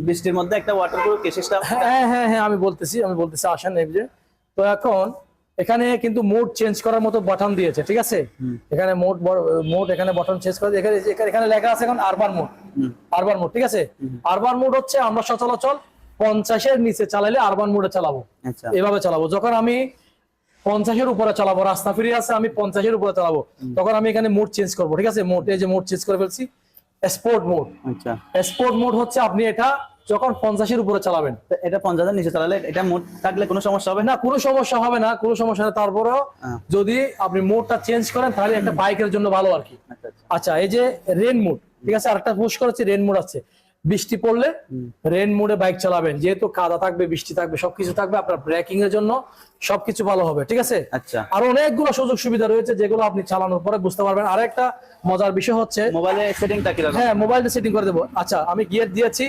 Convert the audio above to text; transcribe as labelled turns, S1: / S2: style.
S1: বৃষ্টির মধ্যে একটা ওয়াটারপ্রুফ সিস্টেম।
S2: হ্যাঁ হ্যাঁ হ্যাঁ, আমি বলতেছি আসেন এই যে। তো এখন এখানে কিন্তু মোড চেঞ্জ করার মতো বাটন দিয়েছে, ঠিক আছে। এখানে মোড এখানে বাটন চেঞ্জ করে এখানে এখানে লেখা আছে এখন আরবান মোড, ঠিক আছে। আরবান মোড হচ্ছে আমরা সচরাচর 50-এর নিচে চালাইলে আরবান মোডে চালাবো,
S1: আচ্ছা,
S2: এভাবে চালাবো। যখন আমি 50-এর উপরে চালাবো, রাস্তা ফ্রি আছে, আমি 50-এর উপরে চালাবো, তখন আমি এখানে মোড চেঞ্জ করবো, ঠিক আছে। মোড, এই যে মোড চেঞ্জ করে ফেলছি, স্পোর্ট মোড।
S1: আচ্ছা,
S2: স্পোর্ট মোড হচ্ছে আপনি এটা যখন 50-এর উপরে চালাবেন।
S1: তো এটা 50-এর নিচে চালালে এটা মোড থাকলে কোনো সমস্যা হবে না?
S2: না, কোনো সমস্যা হবে না, কোনো সমস্যা না। তারপরেও যদি আপনি মোডটা চেঞ্জ করেন তাহলে একটা বাইকের জন্য ভালো আর কি।
S1: আচ্ছা, আচ্ছা।
S2: আচ্ছা, এই যে রেন মোড, ঠিক আছে, আরেকটা পুশ করেছি, রেন মোড আছে। বৃষ্টি পড়লে রেন মোডে বাইক চালাবেন, যেহেতু কাদা থাকবে, বৃষ্টি থাকবে, সবকিছু থাকবে, আপনার ব্রেকিং এর জন্য সবকিছু ভালো হবে, ঠিক আছে।
S1: আচ্ছা,
S2: আর অনেকগুলো সুযোগ সুবিধা রয়েছে যেগুলো আপনি চালানোর পরে বুঝতে পারবেন। আর একটা মজার বিষয় হচ্ছে
S1: মোবাইলে সেটিংটা কি রকম?
S2: হ্যাঁ, মোবাইলে সেটিং করে দেবো। আচ্ছা, আমি গিয়ার দিয়েছি।